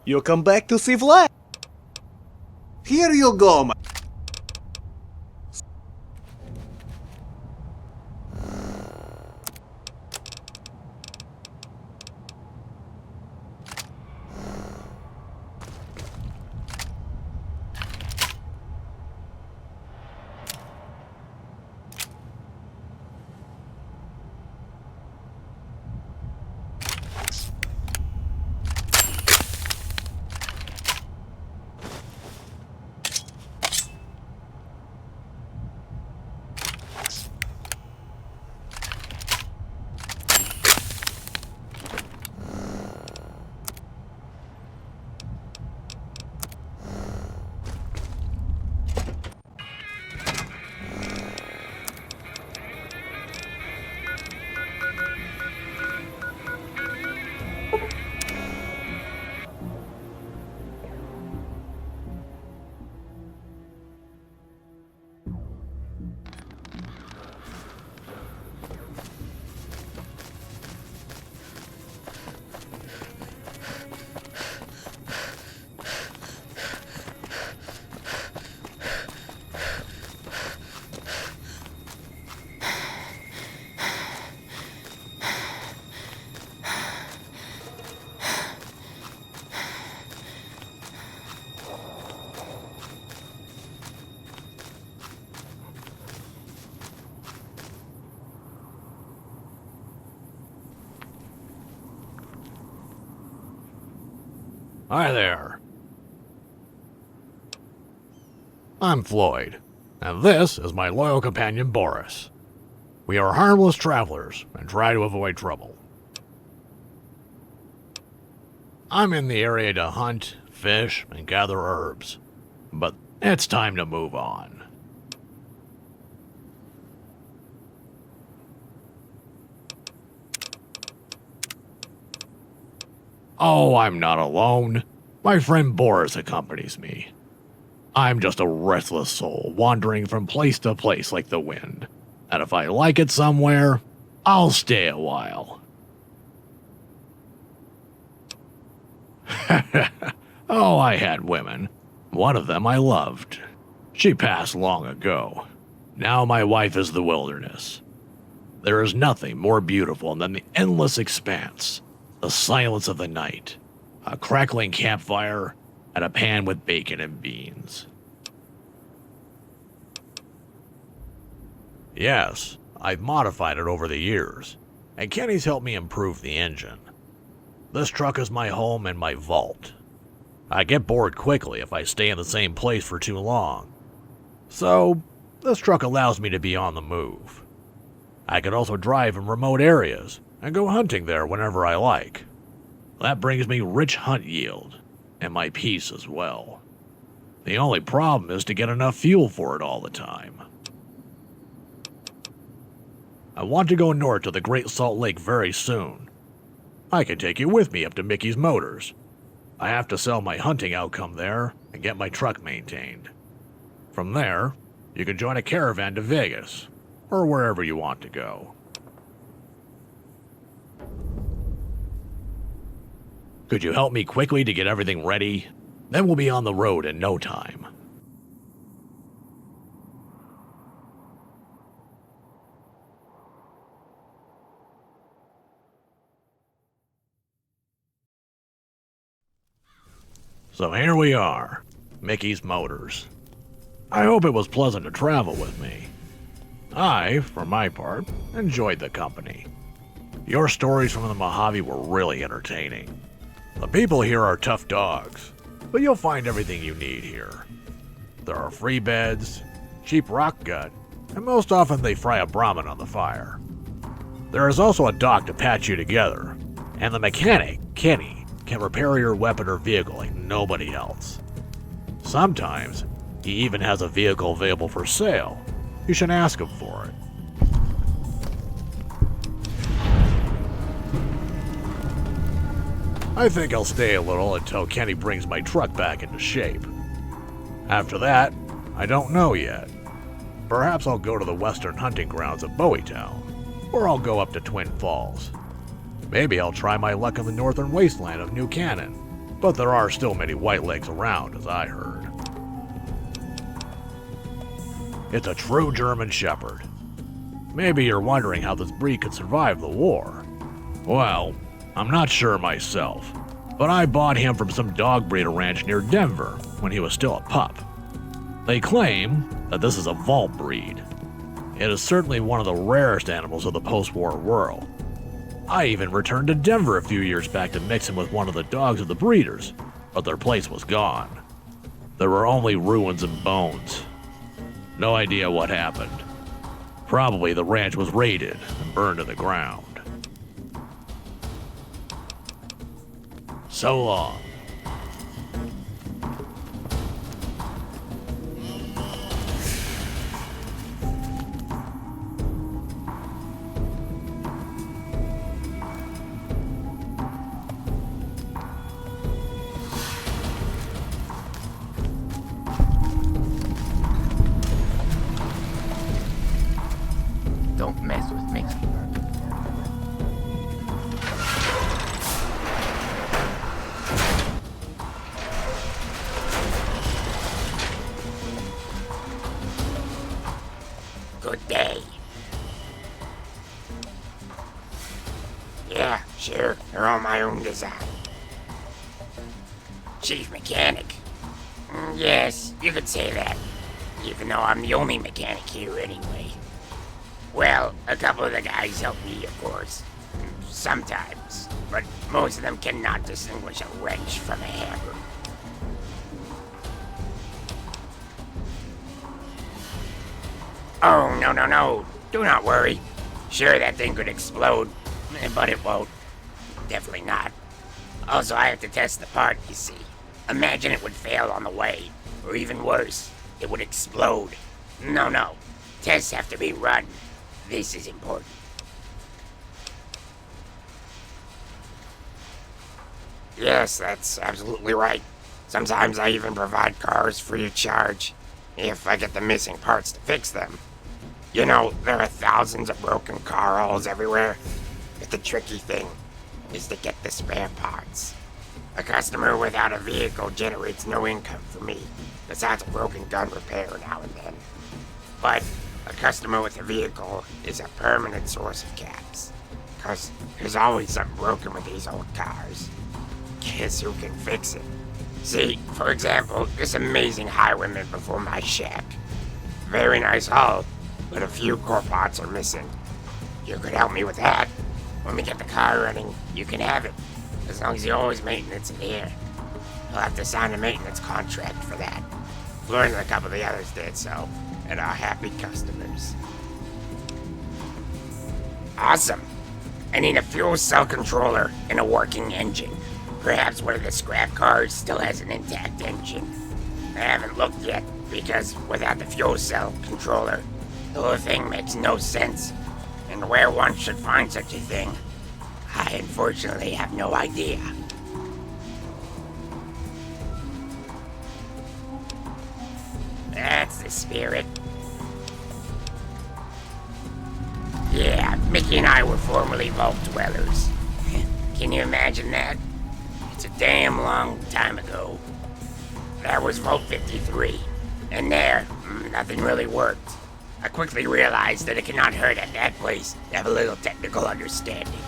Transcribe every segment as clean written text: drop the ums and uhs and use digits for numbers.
You come back to see Vlad? Here you go, man. Hi there. I'm Floyd, and this is my loyal companion Boris. We are harmless travelers and try to avoid trouble. I'm in the area to hunt, fish, and gather herbs, but it's time to move on. Oh, I'm not alone. My friend Boris accompanies me. I'm just a restless soul wandering from place to place like the wind. And if I like it somewhere, I'll stay a while. Oh, I had women. One of them I loved. She passed long ago. Now my wife is the wilderness. There is nothing more beautiful than the endless expanse. The silence of the night, a crackling campfire, and a pan with bacon and beans. Yes, I've modified it over the years, and Kenny's helped me improve the engine. This truck is my home and my vault. I get bored quickly if I stay in the same place for too long. So, this truck allows me to be on the move. I can also drive in remote areas, and go hunting there whenever I like. That brings me rich hunt yield, and my peace as well. The only problem is to get enough fuel for it all the time. I want to go north to the Great Salt Lake very soon. I can take you with me up to Mickey's Motors. I have to sell my hunting outcome there and get my truck maintained. From there, you can join a caravan to Vegas, or wherever you want to go. Could you help me quickly to get everything ready? Then we'll be on the road in no time. So here we are, Mickey's Motors. I hope it was pleasant to travel with me. I, for my part, enjoyed the company. Your stories from the Mojave were really entertaining. The people here are tough dogs, but you'll find everything you need here. There are free beds, cheap rock gut, and most often they fry a Brahmin on the fire. There is also a dock to patch you together, and the mechanic, Kenny, can repair your weapon or vehicle like nobody else. Sometimes, he even has a vehicle available for sale. You should ask him for it. I think I'll stay a little until Kenny brings my truck back into shape. After that, I don't know yet. Perhaps I'll go to the western hunting grounds of Bowietown, or I'll go up to Twin Falls. Maybe I'll try my luck in the northern wasteland of New Canaan. but there are still many whitelegs around, as I heard. It's a true German Shepherd. Maybe you're wondering how this breed could survive the war. Well, I'm not sure myself, but I bought him from some dog breeder ranch near Denver when he was still a pup. They claim that this is a vault breed. It is certainly one of the rarest animals of the post-war world. I even returned to Denver a few years back to mix him with one of the dogs of the breeders, but their place was gone. There were only ruins and bones. No idea what happened. Probably the ranch was raided and burned to the ground. So long. Don't mess with me. Good day. Yeah, sure. They're all my own design. Chief mechanic. Yes, you could say that. Even though I'm the only mechanic here anyway. Well, a couple of the guys help me, of course. Sometimes. But most of them cannot distinguish a wrench from a hammer. Oh, no. Do not worry. Sure, that thing could explode, but it won't. Definitely not. Also, I have to test the part, you see. Imagine it would fail on the way. Or even worse, it would explode. No. Tests have to be run. This is important. Yes, that's absolutely right. Sometimes I even provide cars free of charge, if I get the missing parts to fix them. You know, there are thousands of broken car hulls everywhere, but the tricky thing is to get the spare parts. A customer without a vehicle generates no income for me, besides a broken gun repair now and then. But a customer with a vehicle is a permanent source of cash, cause there's always something broken with these old cars. Guess who can fix it? See, for example, this amazing highwayman before my shack. Very nice hull, but a few core parts are missing. You could help me with that. When we get the car running, you can have it, as long as you always maintenance it here. You'll have to sign a maintenance contract for that. Floyd and a couple of the others did so, and are happy customers. Awesome. I need a fuel cell controller and a working engine. Perhaps one of the scrap cars still has an intact engine. I haven't looked yet, because without the fuel cell controller, the whole thing makes no sense. And where one should find such a thing, I unfortunately have no idea. That's the spirit. Yeah, Mickey and I were formerly vault dwellers. Can you imagine that? It's a damn long time ago. That was Vault 53, and there, nothing really worked. I quickly realized that it cannot hurt at that place to have a little technical understanding.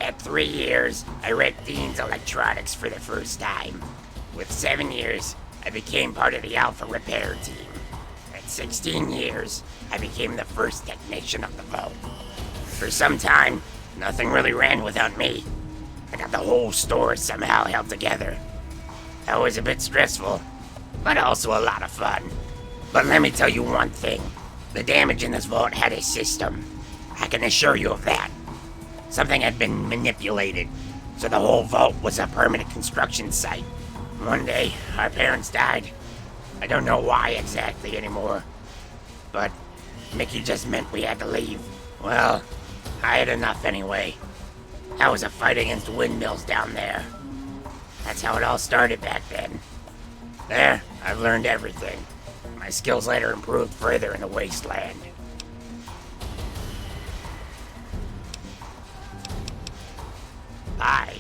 At 3 years, I read Dean's Electronics for the first time. With 7 years, I became part of the Alpha repair team. At 16 years, I became the first technician of the vault. For some time, nothing really ran without me. I got the whole store somehow held together. That was a bit stressful, but also a lot of fun. But let me tell you one thing. The damage in this vault had a system. I can assure you of that. Something had been manipulated, so the whole vault was a permanent construction site. One day, our parents died. I don't know why exactly anymore, but Mickey just meant we had to leave. Well, I had enough anyway. That was a fight against windmills down there. That's how it all started back then. There, I've learned everything. My skills later improved further in the wasteland. Bye.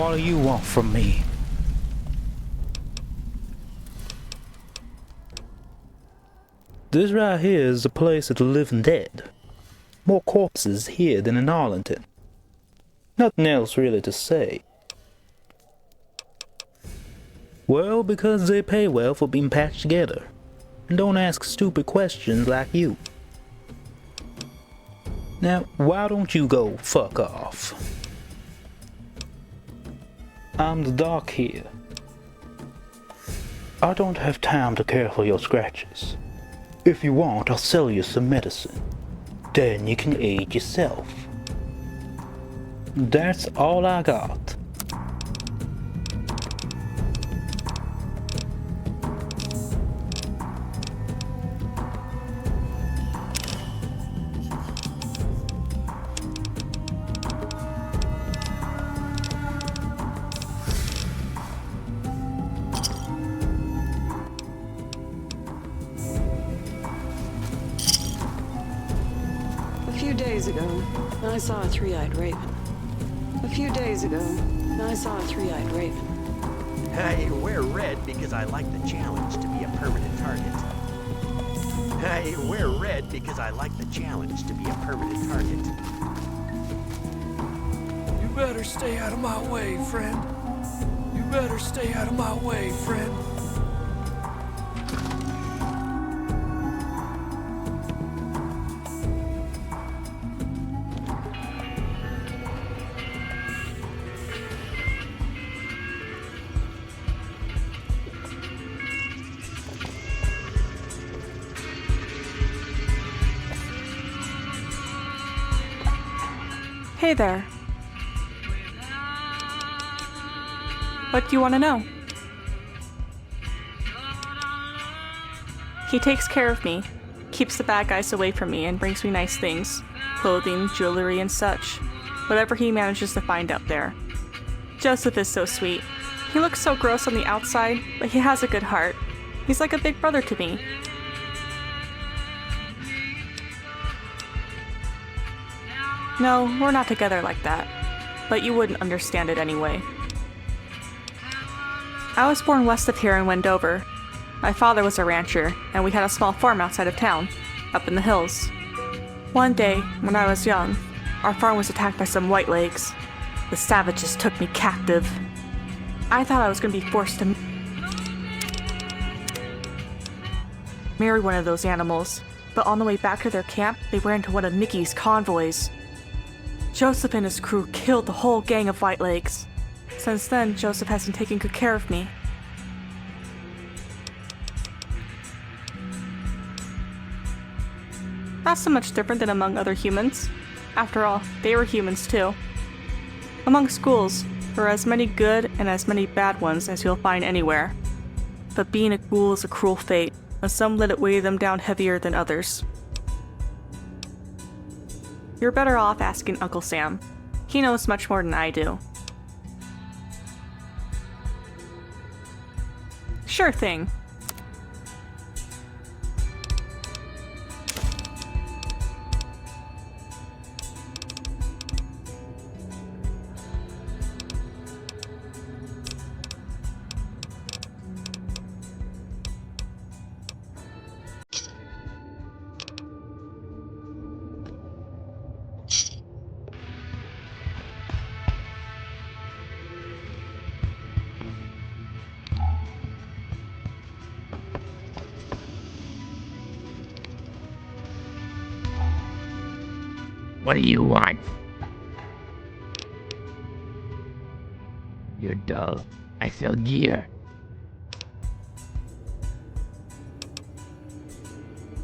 What do you want from me? This right here is the place of the living dead. More corpses here than in Arlington. Nothing else really to say. Well, because they pay well for being patched together. And don't ask stupid questions like you. Now, why don't you go fuck off? I'm the doc here. I don't have time to care for your scratches. If you want, I'll sell you some medicine. Then you can aid yourself. That's all I got. A few days ago, I saw a three-eyed raven. A few days ago, I saw a three-eyed raven. I wear red because I like the challenge to be a permanent target. I wear red because I like the challenge to be a permanent target. You better stay out of my way, friend. You better stay out of my way, friend. Hey there. What do you want to know? He takes care of me, keeps the bad guys away from me, and brings me nice things. Clothing, jewelry, and such. Whatever he manages to find out there. Joseph is so sweet. He looks so gross on the outside, but he has a good heart. He's like a big brother to me. No, we're not together like that, but you wouldn't understand it anyway. I was born west of here in Wendover. My father was a rancher, and we had a small farm outside of town, up in the hills. One day, when I was young, our farm was attacked by some whitelegs. The savages took me captive. I thought I was going to be forced to marry one of those animals, but on the way back to their camp, they ran into one of Mickey's convoys. Joseph and his crew killed the whole gang of whitelegs. Since then, Joseph has been taking good care of me. Not so much different than among other humans. After all, they were humans too. Among schools, there are as many good and as many bad ones as you'll find anywhere. But being a ghoul is a cruel fate, and some let it weigh them down heavier than others. You're better off asking Uncle Sam. He knows much more than I do. Sure thing. What do you want? You're dull. I sell gear.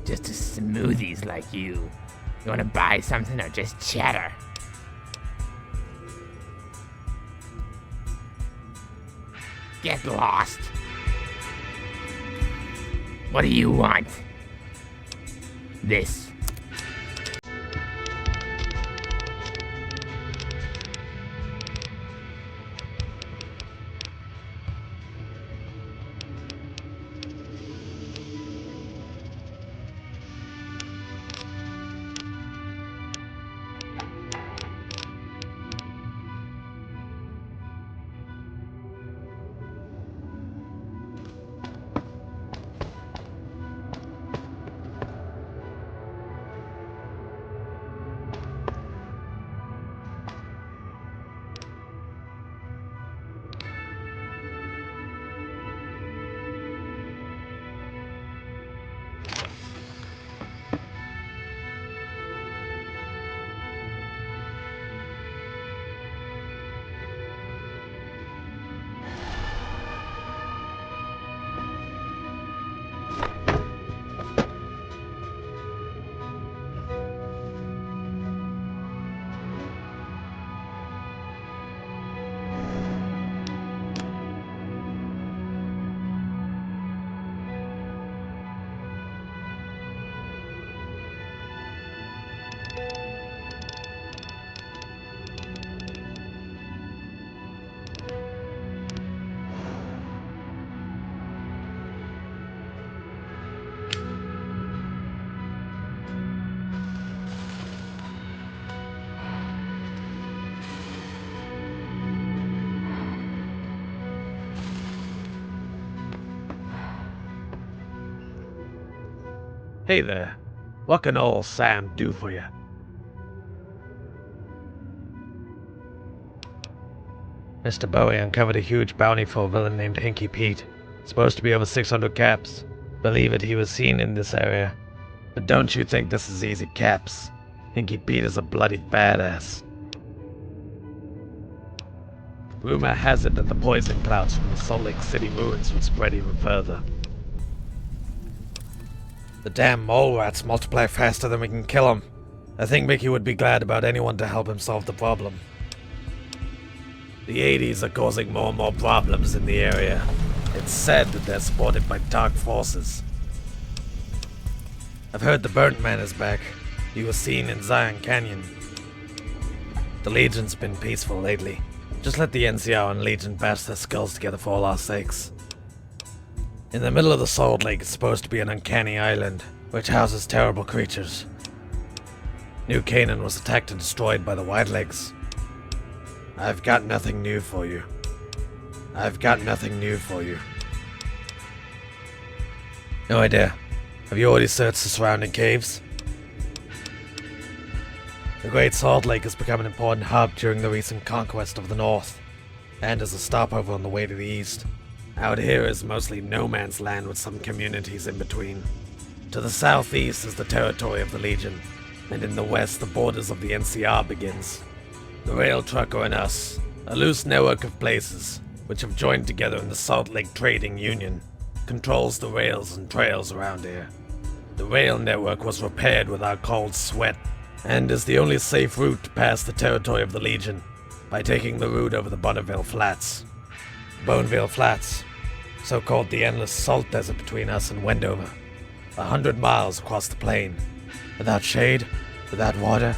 Just to smoothies like you. You wanna buy something or just chatter? Get lost. What do you want? This. Hey there. What can old Sam do for you? Mr. Bowie uncovered a huge bounty for a villain named Hinky Pete. Supposed to be over 600 caps. Believe it, he was seen in this area. But don't you think this is easy caps. Hinky Pete is a bloody badass. Rumor has it that the poison clouds from the Salt Lake City ruins would spread even further. The damn mole rats multiply faster than we can kill them. I think Mickey would be glad about anyone to help him solve the problem. The 80s are causing more and more problems in the area. It's said that they're supported by dark forces. I've heard the Burnt Man is back. He was seen in Zion Canyon. The Legion's been peaceful lately. Just let the NCR and Legion bash their skulls together for all our sakes. In the middle of the Salt Lake is supposed to be an uncanny island, which houses terrible creatures. New Canaan was attacked and destroyed by the Whitelegs. I've got nothing new for you. I've got nothing new for you. No idea. Have you already searched the surrounding caves? The Great Salt Lake has become an important hub during the recent conquest of the North, and as a stopover on the way to the east. Out here is mostly no man's land with some communities in between. To the southeast is the territory of the Legion, and in the west the borders of the NCR begins. The Rail Trucker and us, a loose network of places, which have joined together in the Salt Lake Trading Union, controls the rails and trails around here. The rail network was repaired with our cold sweat, and is the only safe route to pass the territory of the Legion, by taking the route over the Bonneville Flats. Boneville Flats, so called the endless salt desert between us and Wendover. 100 miles across the plain, without shade, without water,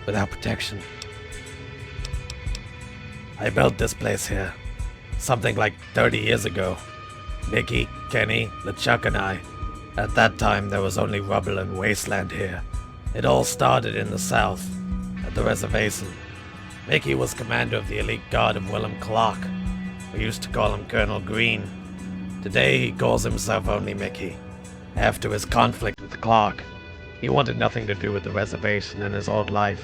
without protection. I built this place here, something like 30 years ago. Mickey, Kenny, LeChuck and I. At that time there was only rubble and wasteland here. It all started in the south, at the reservation. Mickey was commander of the elite guard of Willem Clark. We used to call him Colonel Green. Today he calls himself only Mickey. After his conflict with Clark, he wanted nothing to do with the reservation in his old life.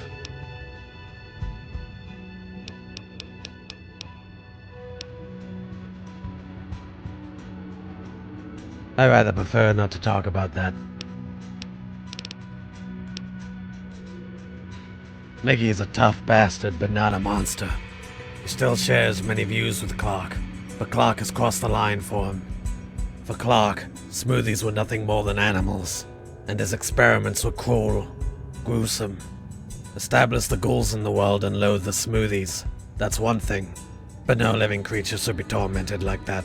I rather prefer not to talk about that. Mickey is a tough bastard, but not a monster. He still shares many views with Clark, but Clark has crossed the line for him. For Clark, smoothies were nothing more than animals, and his experiments were cruel, gruesome. Establish the ghouls in the world and loathe the smoothies. That's one thing, but no living creature should be tormented like that.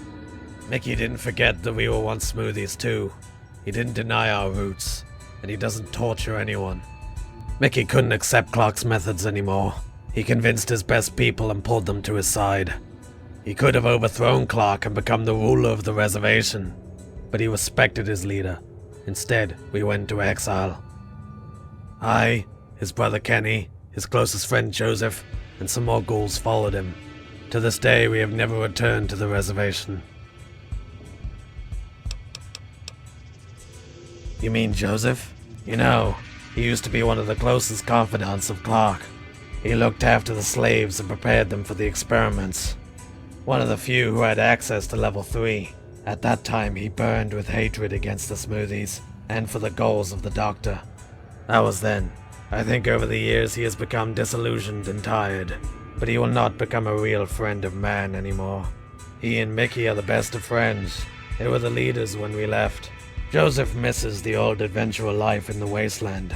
Mickey didn't forget that we were once smoothies too. He didn't deny our roots, and he doesn't torture anyone. Mickey couldn't accept Clark's methods anymore. He convinced his best people and pulled them to his side. He could have overthrown Clark and become the ruler of the reservation, but he respected his leader. Instead, we went into exile. I, his brother Kenny, his closest friend Joseph, and some more ghouls followed him. To this day, we have never returned to the reservation. You mean Joseph? You know, he used to be one of the closest confidants of Clark. He looked after the slaves and prepared them for the experiments. One of the few who had access to level 3. At that time, he burned with hatred against the smoothies, and for the goals of the Doctor. That was then. I think over the years he has become disillusioned and tired, but he will not become a real friend of man anymore. He and Mickey are the best of friends. They were the leaders when we left. Joseph misses the old adventurer life in the wasteland.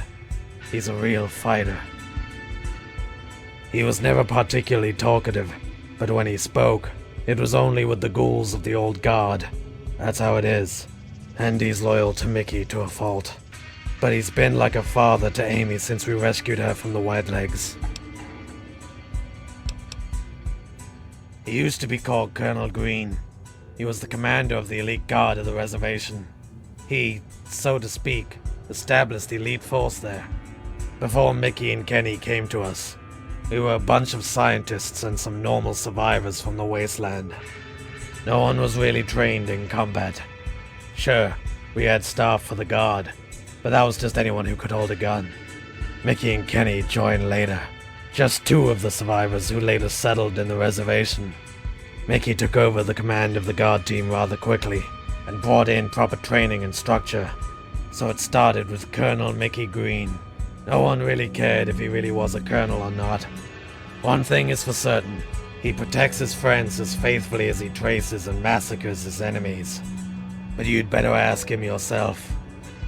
He's a real fighter. He was never particularly talkative, but when he spoke, it was only with the ghouls of the old guard. That's how it is. And he's loyal to Mickey to a fault. But he's been like a father to Amy since we rescued her from the Whitelegs. He used to be called Colonel Green. He was the commander of the elite guard of the reservation. He, so to speak, established the elite force there. Before Mickey and Kenny came to us, we were a bunch of scientists and some normal survivors from the wasteland. No one was really trained in combat. Sure, we had staff for the guard, but that was just anyone who could hold a gun. Mickey and Kenny joined later, just 2 of the survivors who later settled in the reservation. Mickey took over the command of the guard team rather quickly, and brought in proper training and structure. So it started with Colonel Mickey Green. No one really cared if he really was a colonel or not. One thing is for certain, he protects his friends as faithfully as he traces and massacres his enemies. But you'd better ask him yourself.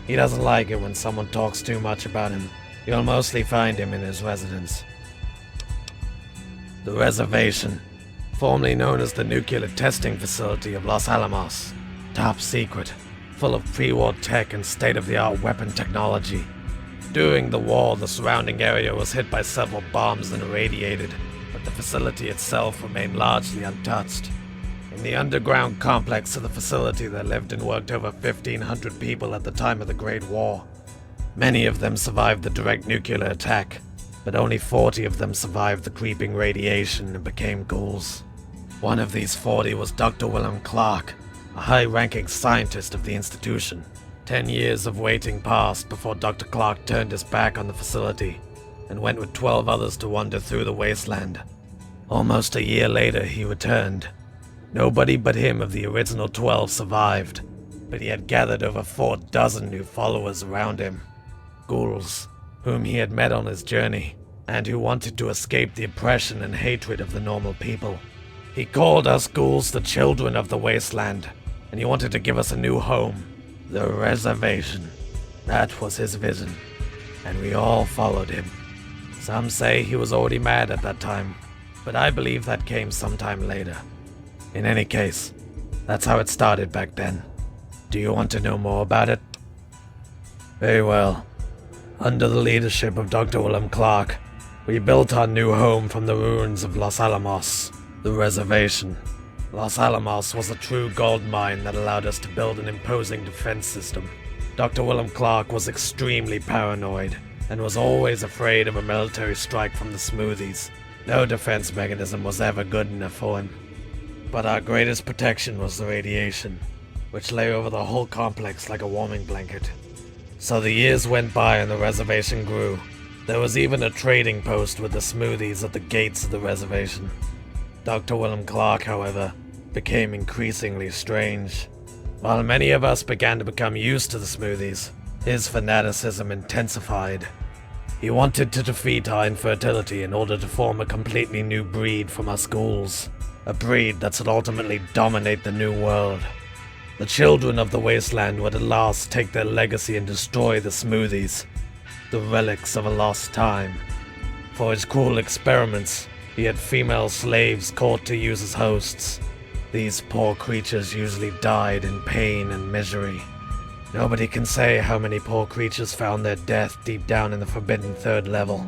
He doesn't like it when someone talks too much about him. You'll mostly find him in his residence. The reservation, formerly known as the Nuclear Testing Facility of Los Alamos. Top secret, full of pre-war tech and state-of-the-art weapon technology. During the war, the surrounding area was hit by several bombs and irradiated, but the facility itself remained largely untouched. In the underground complex of the facility there lived and worked over 1,500 people at the time of the Great War. Many of them survived the direct nuclear attack, but only 40 of them survived the creeping radiation and became ghouls. One of these 40 was Dr. William Clark, a high-ranking scientist of the institution. 10 years of waiting passed before Dr. Clark turned his back on the facility and went with 12 others to wander through the wasteland. Almost a year later, he returned. Nobody but him of the original 12 survived, but he had gathered over 4 dozen new followers around him. Ghouls, whom he had met on his journey, and who wanted to escape the oppression and hatred of the normal people. He called us ghouls the children of the wasteland, and he wanted to give us a new home, the reservation. That was his vision, and we all followed him. Some say he was already mad at that time, but I believe that came sometime later. In any case, that's how it started back then. Do you want to know more about it? Very well. Under the leadership of Dr. William Clark, we built our new home from the ruins of Los Alamos, the reservation. Los Alamos was a true gold mine that allowed us to build an imposing defense system. Dr. William Clark was extremely paranoid and was always afraid of a military strike from the Smoothies. No defense mechanism was ever good enough for him. But our greatest protection was the radiation, which lay over the whole complex like a warming blanket. So the years went by and the reservation grew. There was even a trading post with the Smoothies at the gates of the reservation. Dr. William Clark, however, became increasingly strange. While many of us began to become used to the Smoothies, his fanaticism intensified. He wanted to defeat our infertility in order to form a completely new breed from us ghouls. A breed that should ultimately dominate the new world. The children of the wasteland would at last take their legacy and destroy the Smoothies, the relics of a lost time. For his cruel experiments, he had female slaves caught to use as hosts. These poor creatures usually died in pain and misery. Nobody can say how many poor creatures found their death deep down in the forbidden 3rd level.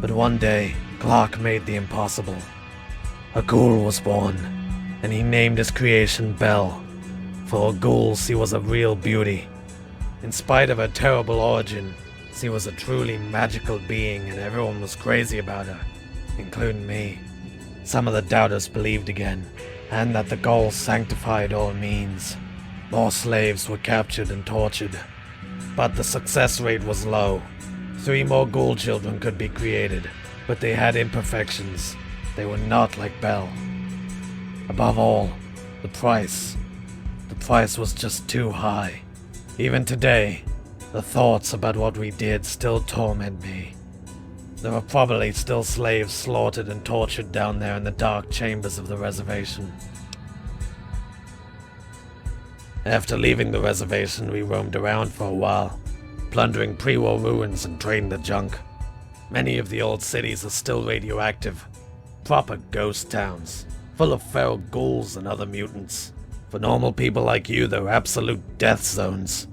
But one day, Clark made the impossible. A ghoul was born, and he named his creation Belle. For ghouls, she was a real beauty. In spite of her terrible origin, she was a truly magical being and everyone was crazy about her, including me. Some of the doubters believed again, and that the ghoul sanctified all means. More slaves were captured and tortured, but the success rate was low. 3 more ghoul children could be created, but they had imperfections. They were not like Belle. Above all, the price. The price was just too high. Even today, the thoughts about what we did still torment me. There are probably still slaves slaughtered and tortured down there in the dark chambers of the reservation. After leaving the reservation, we roamed around for a while, plundering pre-war ruins and trading the junk. Many of the old cities are still radioactive. Proper ghost towns, full of feral ghouls and other mutants. For normal people like you, they're absolute death zones.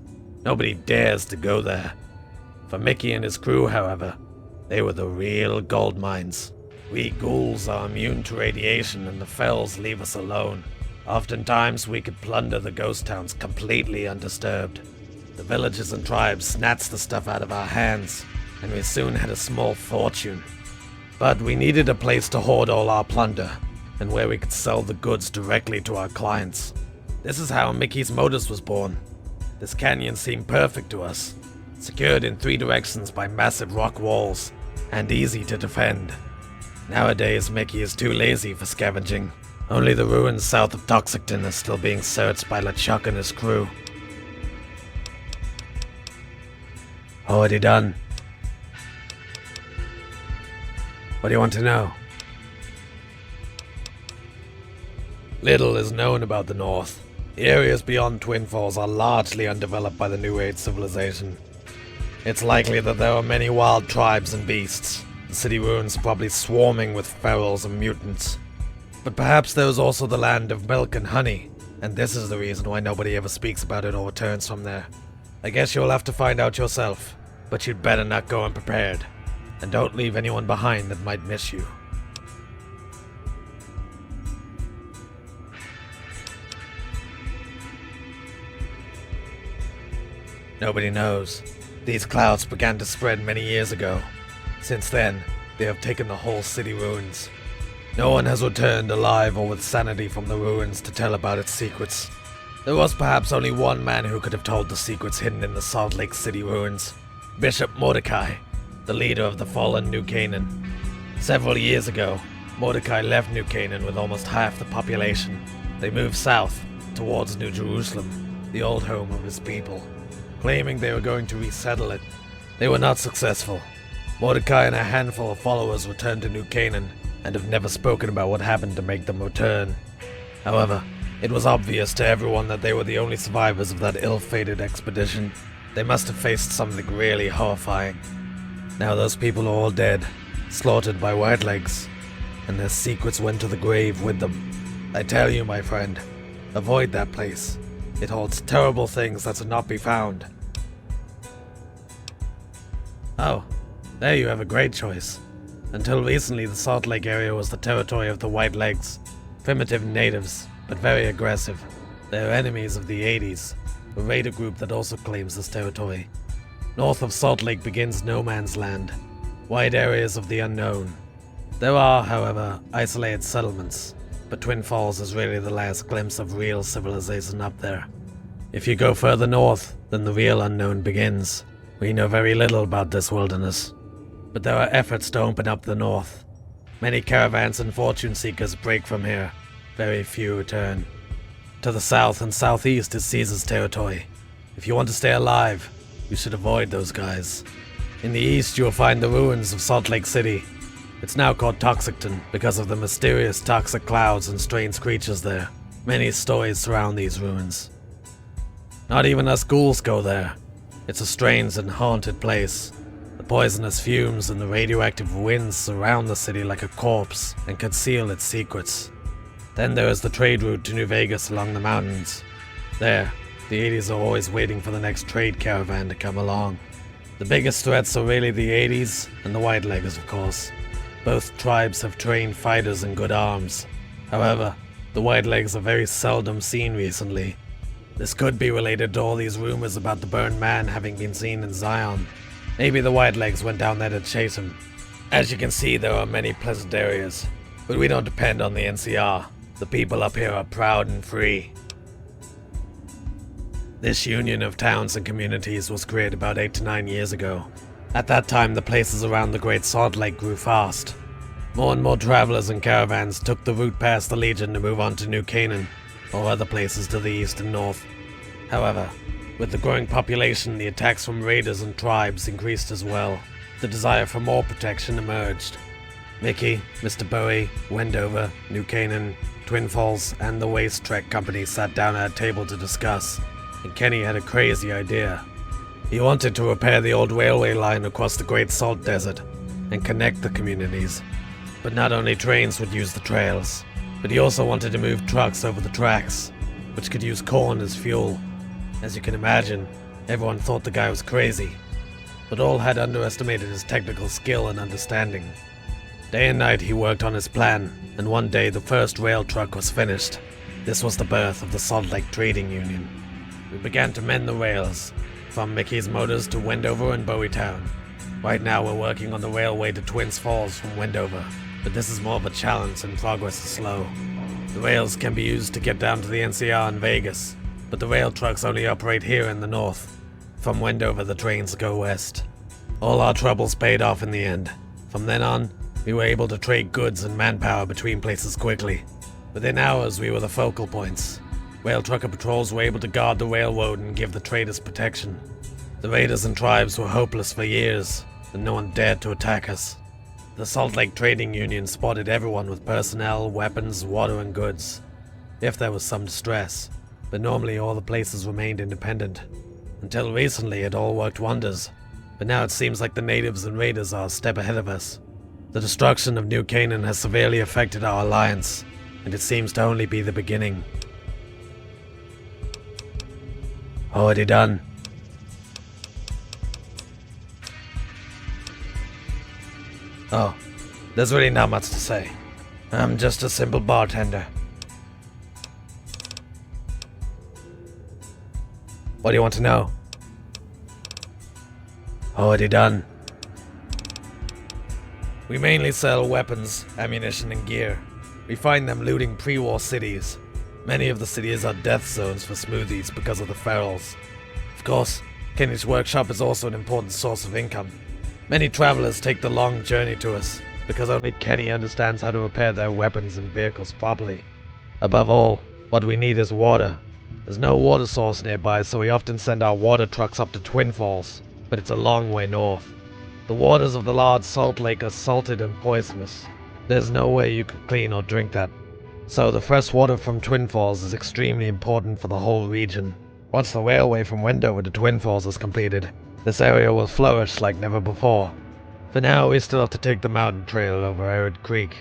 Nobody dares to go there. For Mickey and his crew, however, they were the real gold mines. We ghouls are immune to radiation and the fells leave us alone. Oftentimes we could plunder the ghost towns completely undisturbed. The villages and tribes snatched the stuff out of our hands, and we soon had a small fortune. But we needed a place to hoard all our plunder, and where we could sell the goods directly to our clients. This is how Mickey's Motors was born. This canyon seemed perfect to us. secured in 3 directions by massive rock walls, and easy to defend. Nowadays, Mickey is too lazy for scavenging. Only the ruins south of Toxicton are still being searched by LeChuck and his crew. Already done. What do you want to know? Little is known about the North. The areas beyond Twin Falls are largely undeveloped by the New Age civilization. It's likely that there are many wild tribes and beasts, the city ruins probably swarming with ferals and mutants. But perhaps there is also the land of milk and honey, and this is the reason why nobody ever speaks about it or returns from there. I guess you'll have to find out yourself, but you'd better not go unprepared, and don't leave anyone behind that might miss you. Nobody knows. These clouds began to spread many years ago. Since then, they have taken the whole city ruins. No one has returned alive or with sanity from the ruins to tell about its secrets. There was perhaps only one man who could have told the secrets hidden in the Salt Lake City ruins. Bishop Mordecai, the leader of the fallen New Canaan. Several years ago, Mordecai left New Canaan with almost half the population. They moved south, towards New Jerusalem, the old home of his people, claiming they were going to resettle it. They were not successful. Mordecai and a handful of followers returned to New Canaan, and have never spoken about what happened to make them return. However, it was obvious to everyone that they were the only survivors of that ill-fated expedition. They must have faced something really horrifying. Now those people are all dead, slaughtered by Whitelegs, and their secrets went to the grave with them. I tell you, my friend, avoid that place. It holds terrible things that should not be found. Oh, there you have a great choice. Until recently, the Salt Lake area was the territory of the Whitelegs. Primitive natives, but very aggressive. They are enemies of the 80s, a raider group that also claims this territory. North of Salt Lake begins no man's land, wide areas of the unknown. There are, however, isolated settlements, but Twin Falls is really the last glimpse of real civilization up there. If you go further north, then the real unknown begins. We know very little about this wilderness, but there are efforts to open up the north. Many caravans and fortune seekers break from here. Very few return. To the south and southeast is Caesar's territory. If you want to stay alive, you should avoid those guys. In the east, you will find the ruins of Salt Lake City. It's now called Toxicton because of the mysterious toxic clouds and strange creatures there. Many stories surround these ruins. Not even us ghouls go there. It's a strange and haunted place. The poisonous fumes and the radioactive winds surround the city like a corpse and conceal its secrets. Then there is the trade route to New Vegas along the mountains. There, the 80s are always waiting for the next trade caravan to come along. The biggest threats are really the 80s and the Whitelegs, of course. Both tribes have trained fighters and good arms. However, the Whitelegs are very seldom seen recently. This could be related to all these rumors about the burned man having been seen in Zion. Maybe the Whitelegs went down there to chase him. As you can see, there are many pleasant areas, but we don't depend on the NCR. The people up here are proud and free. This union of towns and communities was created about 8 to 9 years ago. At that time, the places around the Great Salt Lake grew fast. More and more travelers and caravans took the route past the Legion to move on to New Canaan, or other places to the east and north. However, with the growing population, the attacks from raiders and tribes increased as well. The desire for more protection emerged. Mickey, Mr. Bowie, Wendover, New Canaan, Twin Falls, and the Waste Trek Company sat down at a table to discuss, and Kenny had a crazy idea. He wanted to repair the old railway line across the Great Salt Desert and connect the communities. But not only trains would use the trails, but he also wanted to move trucks over the tracks, which could use corn as fuel. As you can imagine, everyone thought the guy was crazy, but all had underestimated his technical skill and understanding. Day and night he worked on his plan, and one day the first rail truck was finished. This was the birth of the Salt Lake Trading Union. We began to mend the rails, from Mickey's Motors to Wendover and Bowietown. Right now we're working on the railway to Twins Falls from Wendover, but this is more of a challenge and progress is slow. The rails can be used to get down to the NCR in Vegas, but the rail trucks only operate here in the north. From Wendover, the trains go west. All our troubles paid off in the end. From then on, we were able to trade goods and manpower between places quickly. Within hours, we were the focal points. Rail trucker patrols were able to guard the railroad and give the traders protection. The raiders and tribes were hopeless for years, and no one dared to attack us. The Salt Lake Trading Union spotted everyone with personnel, weapons, water, and goods, if there was some distress, but normally all the places remained independent. Until recently, it all worked wonders, but now it seems like the natives and raiders are a step ahead of us. The destruction of New Canaan has severely affected our alliance, and it seems to only be the beginning. Already done. Oh, there's really not much to say. I'm just a simple bartender. What do you want to know? Already done. We mainly sell weapons, ammunition, and gear. We find them looting pre-war cities. Many of the cities are death zones for smoothies because of the ferals. Of course, Kenny's workshop is also an important source of income. Many travelers take the long journey to us because only Kenny understands how to repair their weapons and vehicles properly. Above all, what we need is water. There's no water source nearby, so we often send our water trucks up to Twin Falls, but it's a long way north. The waters of the large salt lake are salted and poisonous. There's no way you could clean or drink that. So the fresh water from Twin Falls is extremely important for the whole region. Once the railway from Wendover to Twin Falls is completed, this area will flourish like never before. For now, we still have to take the mountain trail over Arid Creek.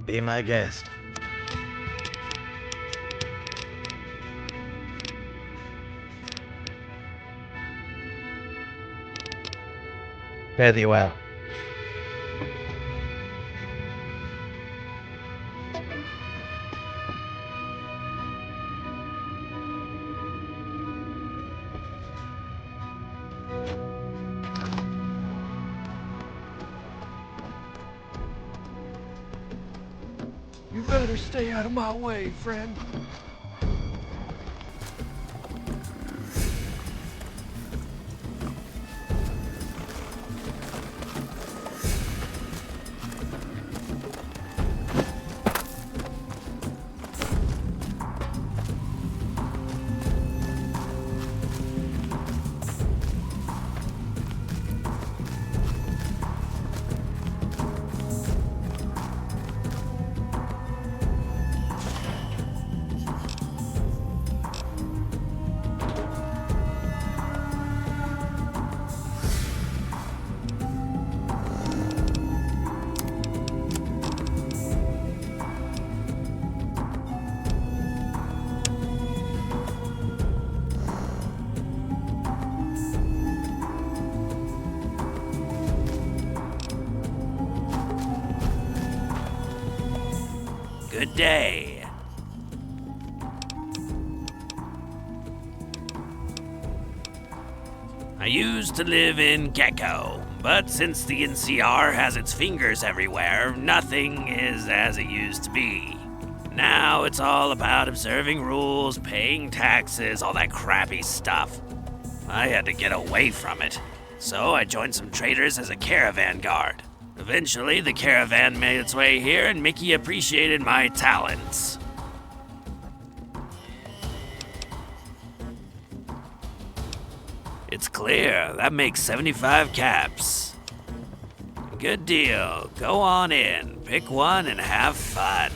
Be my guest. Fare thee well. You better stay out of my way, friend. Good day. I used to live in Gecko, but since the NCR has its fingers everywhere, nothing is as it used to be. Now it's all about observing rules, paying taxes, all that crappy stuff. I had to get away from it, so I joined some traders as a caravan guard. Eventually, the caravan made its way here, and Mickey appreciated my talents. It's clear. That makes 75 caps. Good deal. Go on in. Pick one and have fun.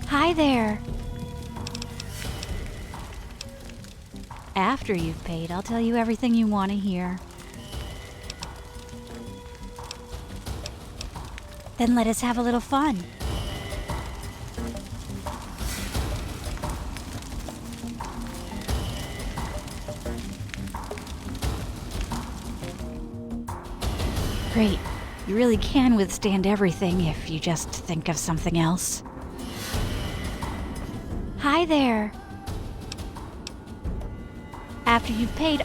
Hi there. After you've paid, I'll tell you everything you want to hear. Then let us have a little fun. Great. You really can withstand everything if you just think of something else. Hi there. After you've paid...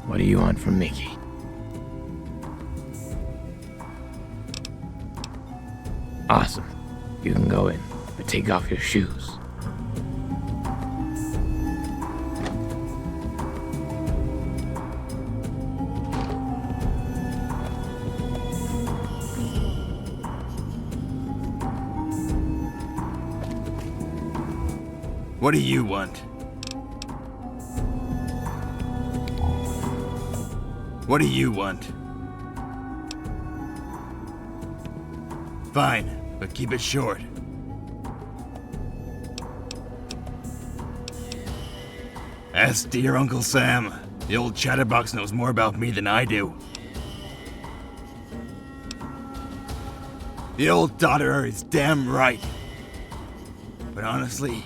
What do you want from Mickey? Awesome. You can go in, but take off your shoes. What do you want? What do you want? Fine, but keep it short. Ask dear Uncle Sam. The old chatterbox knows more about me than I do. The old dodderer is damn right. But honestly,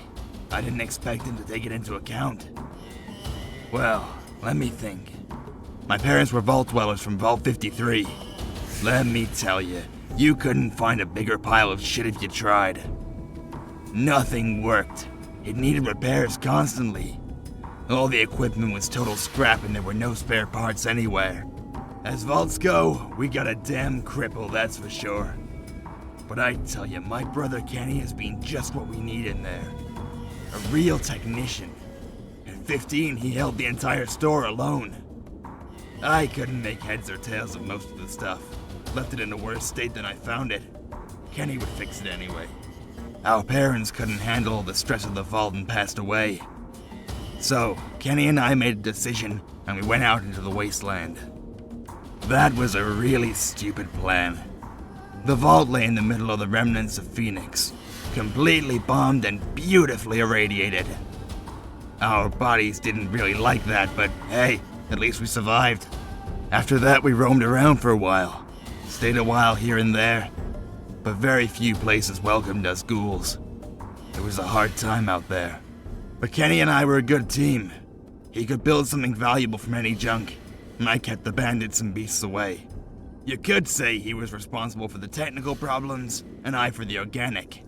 I didn't expect him to take it into account. Well, let me think. My parents were vault dwellers from Vault 53. Let me tell you, you couldn't find a bigger pile of shit if you tried. Nothing worked. It needed repairs constantly. All the equipment was total scrap and there were no spare parts anywhere. As vaults go, we got a damn cripple, that's for sure. But I tell you, my brother Kenny has been just what we need in there. A real technician. At 15, he held the entire store alone. I couldn't make heads or tails of most of the stuff. Left it in a worse state than I found it. Kenny would fix it anyway. Our parents couldn't handle the stress of the vault and passed away. So, Kenny and I made a decision, and we went out into the wasteland. That was a really stupid plan. The vault lay in the middle of the remnants of Phoenix, completely bombed and beautifully irradiated. Our bodies didn't really like that, but hey, at least we survived. After that, we roamed around for a while. Stayed a while here and there, but very few places welcomed us ghouls. It was a hard time out there. But Kenny and I were a good team. He could build something valuable from any junk, and I kept the bandits and beasts away. You could say he was responsible for the technical problems, and I for the organic.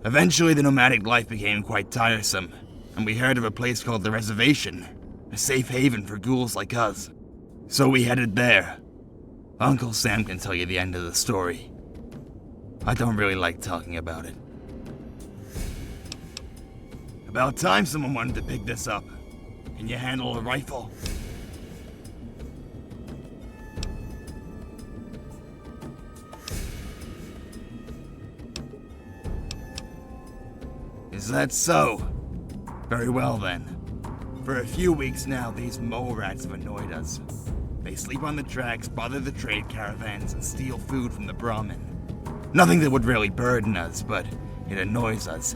Eventually, the nomadic life became quite tiresome, and we heard of a place called the Reservation, a safe haven for ghouls like us. So we headed there. Uncle Sam can tell you the end of the story. I don't really like talking about it. About time someone wanted to pick this up. Can you handle a rifle? Is that so? Very well then. For a few weeks now, these mole rats have annoyed us. They sleep on the tracks, bother the trade caravans, and steal food from the Brahmin. Nothing that would really burden us, but it annoys us.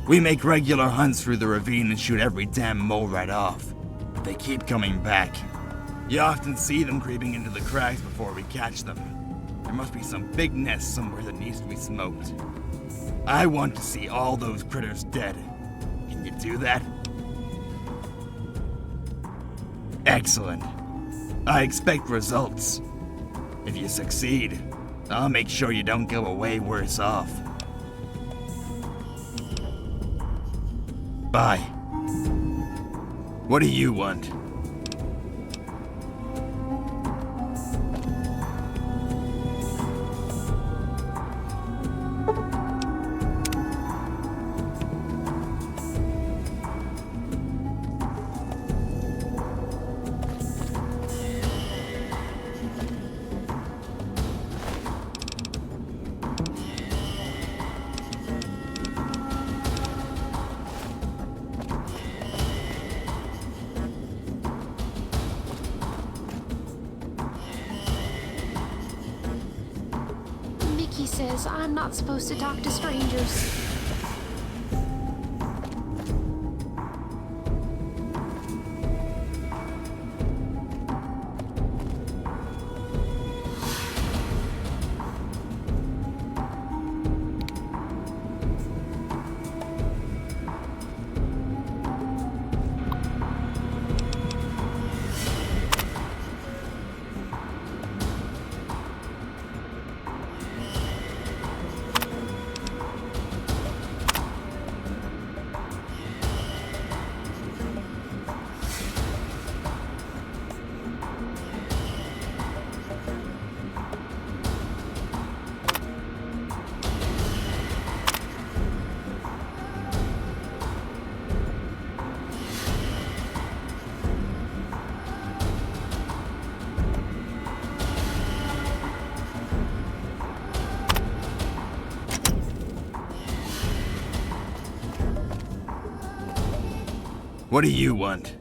We make regular hunts through the ravine and shoot every damn mole rat off, but they keep coming back. You often see them creeping into the cracks before we catch them. There must be some big nest somewhere that needs to be smoked. I want to see all those critters dead. Can you do that? Excellent. I expect results. If you succeed, so I'll make sure you don't go away worse off. Bye. What do you want? Mickey says I'm not supposed to talk to strangers. What do you want?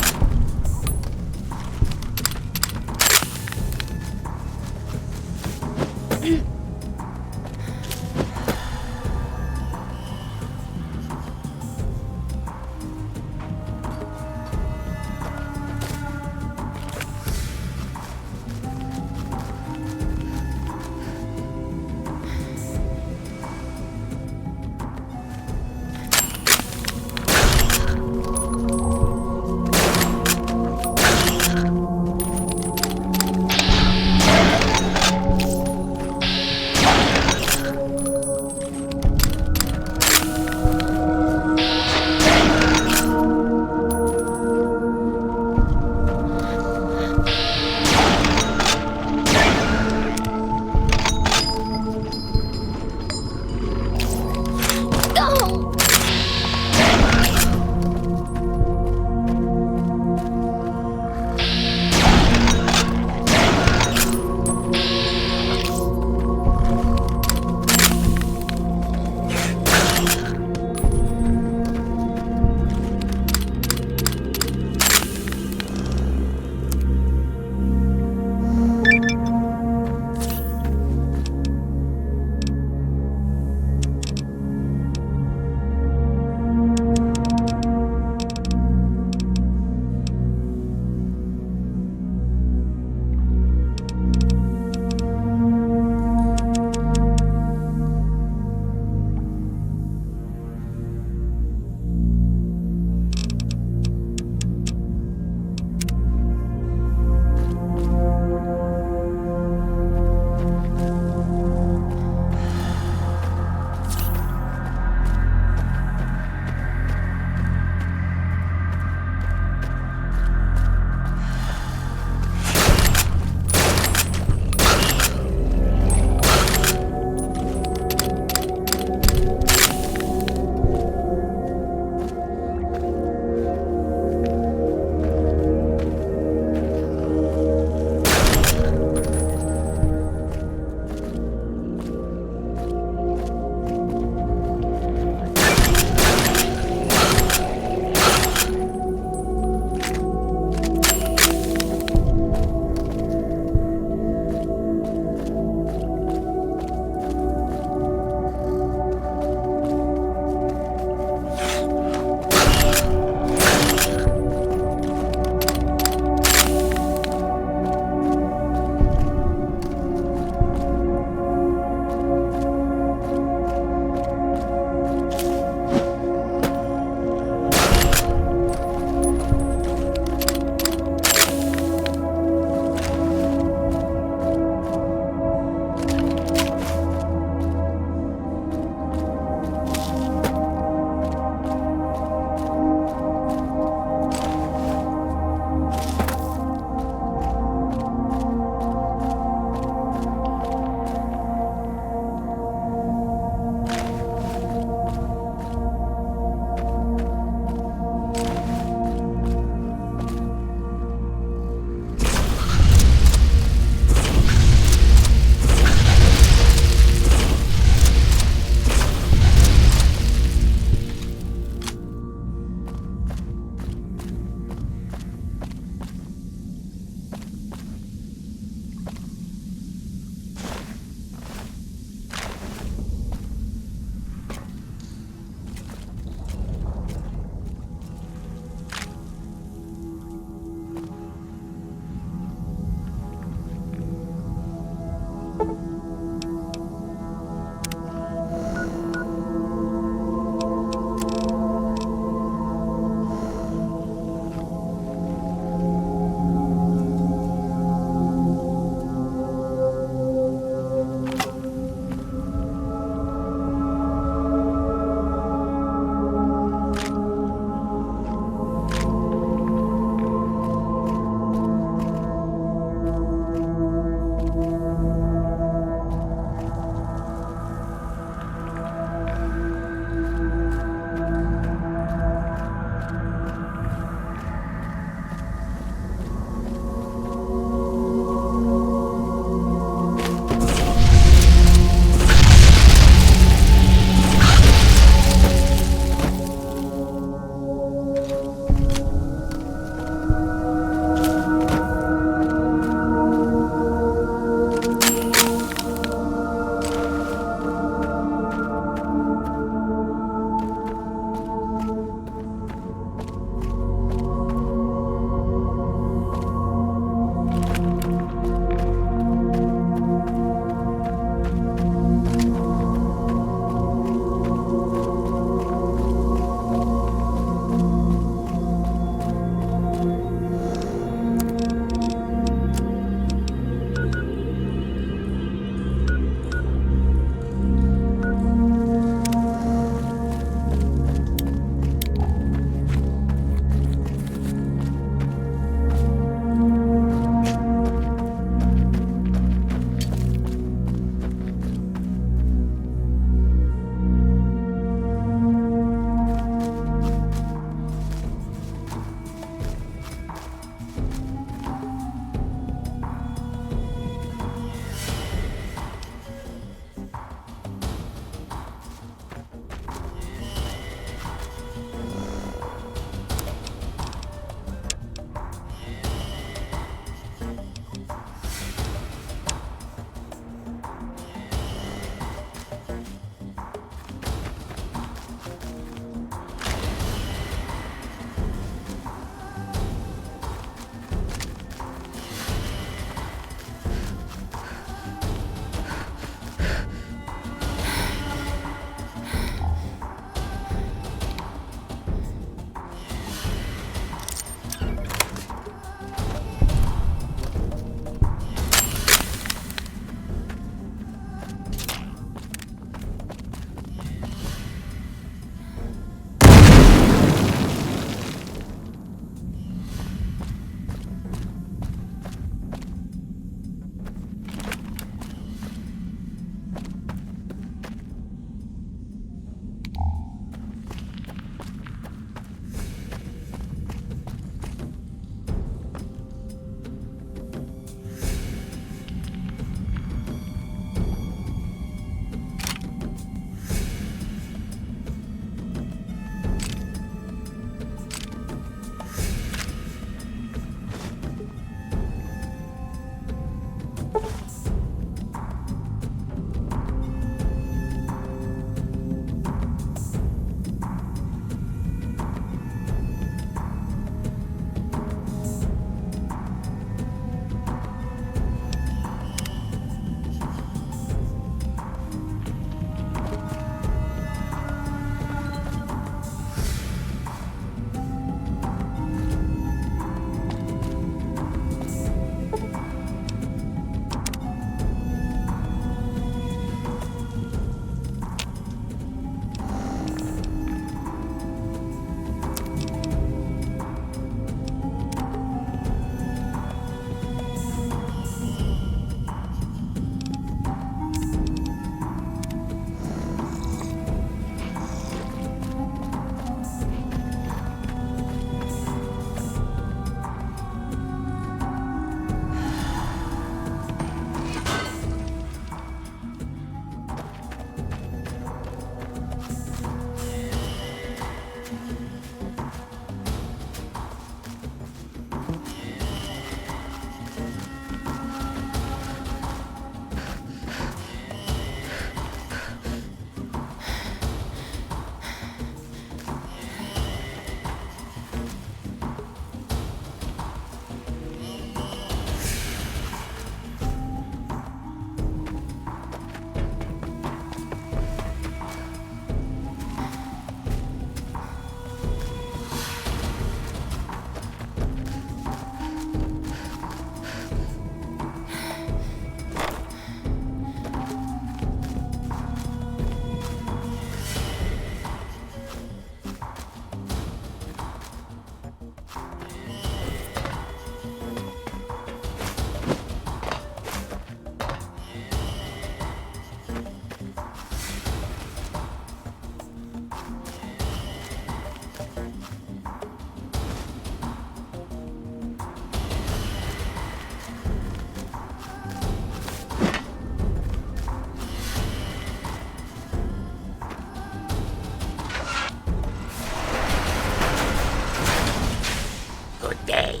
Good day.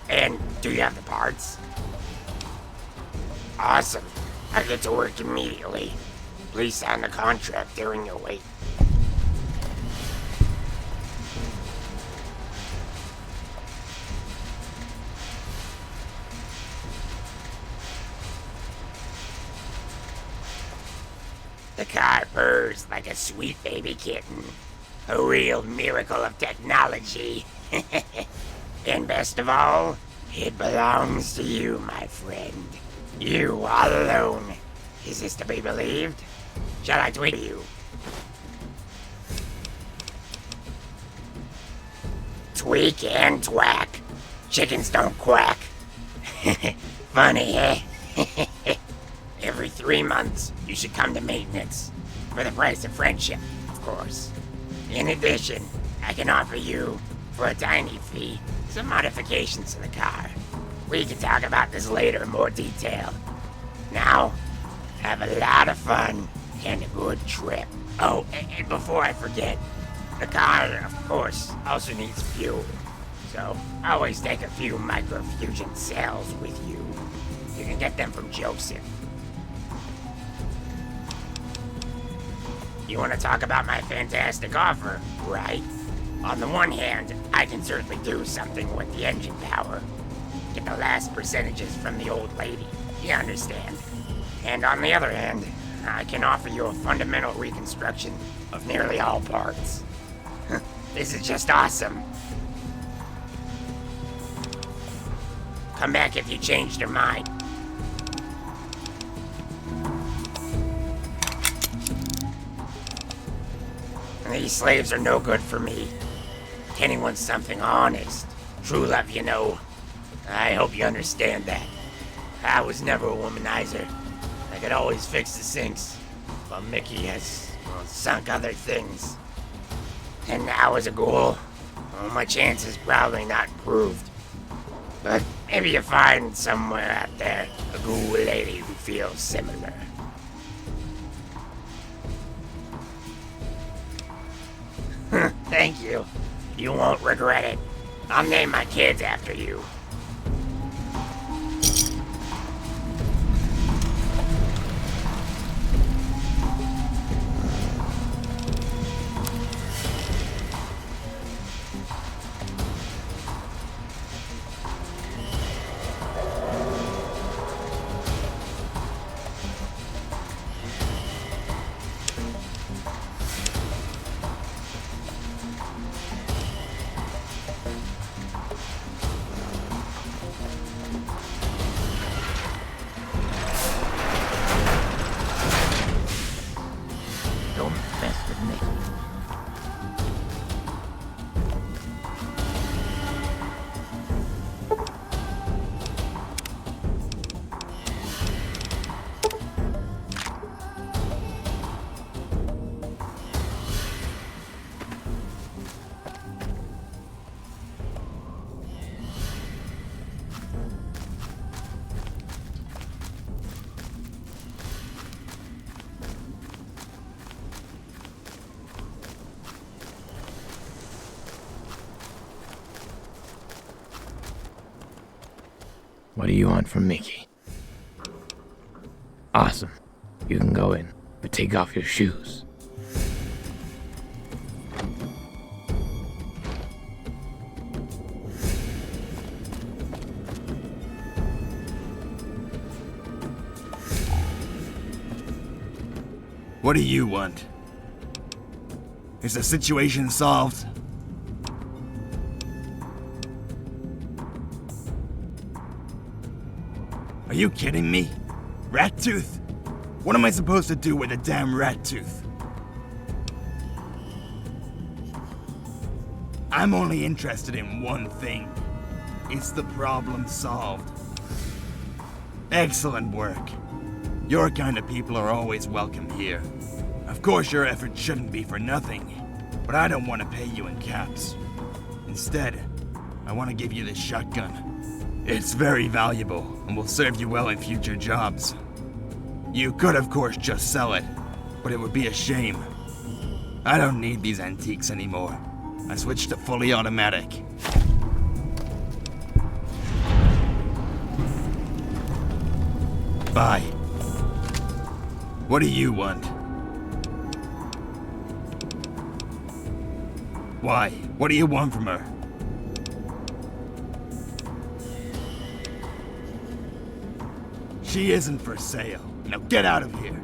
And do you have the parts? Awesome. I get to work immediately. Please sign the contract during your wait. The car purrs like a sweet baby kitten. A real miracle of technology. And best of all, it belongs to you, my friend. You all alone. Is this to be believed? Shall I tweet you? Tweak and twack. Chickens don't quack. Funny, eh? Every 3 months, you should come to maintenance. For the price of friendship, of course. In addition, I can offer you, for a tiny fee, some modifications to the car. We can talk about this later in more detail. Now, have a lot of fun and a good trip. Oh, and before I forget, the car, of course, also needs fuel. So, always take a few microfusion cells with you. You can get them from Joseph. You want to talk about my fantastic offer, right? On the one hand, I can certainly do something with the engine power. Get the last percentages from the old lady, you understand? And on the other hand, I can offer you a fundamental reconstruction of nearly all parts. This is just awesome. Come back if you changed your mind. These slaves are no good for me. Kenny wants something honest. True love, you know. I hope you understand that. I was never a womanizer. I could always fix the sinks, while Mickey has, well, sunk other things. And now as a ghoul, well, my chances probably not improved. But maybe you find somewhere out there a ghoul lady who feels similar. Thank you. You won't regret it. I'll name my kids after you. What do you want from Mickey? Awesome. You can go in, but take off your shoes. What do you want? Is the situation solved? Are you kidding me? Rat tooth? What am I supposed to do with a damn rat tooth? I'm only interested in one thing. Is the problem solved? Excellent work. Your kind of people are always welcome here. Of course your efforts shouldn't be for nothing, but I don't want to pay you in caps. Instead, I want to give you this shotgun. It's very valuable and will serve you well in future jobs. You could of course just sell it, but it would be a shame. I don't need these antiques anymore. I switched to fully automatic. Bye. What do you want? Why? What do you want from her? She isn't for sale. Now get out of here.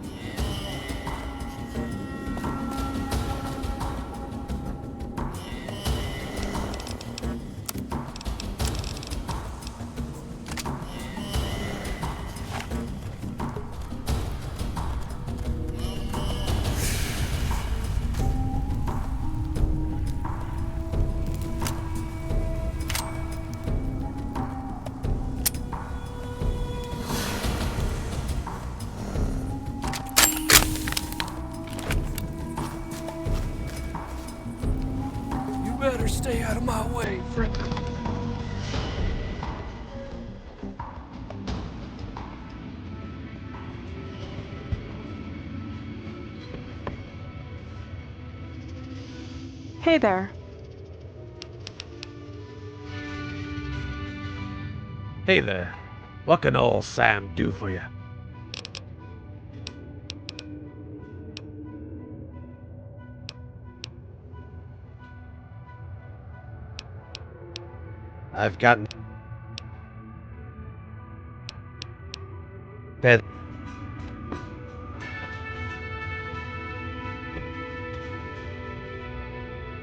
Better stay out of my way, friend. Hey there. Hey there. What can old Sam do for you? I've gotten bed.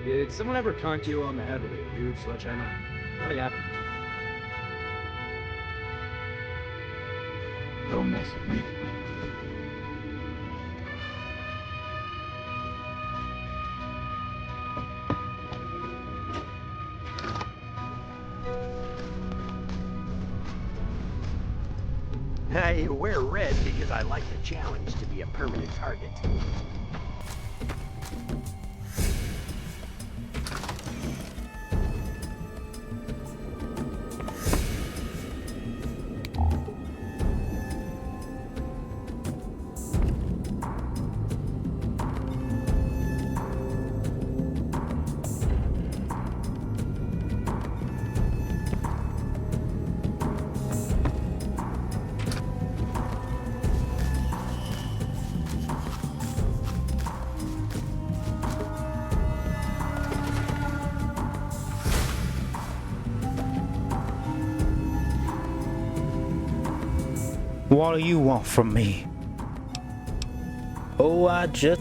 Did someone ever conk you on the head with a huge sledgehammer? Oh yeah. Don't mess with me. I wear red because I like the challenge to be a permanent target. What do you want from me? Oh, I just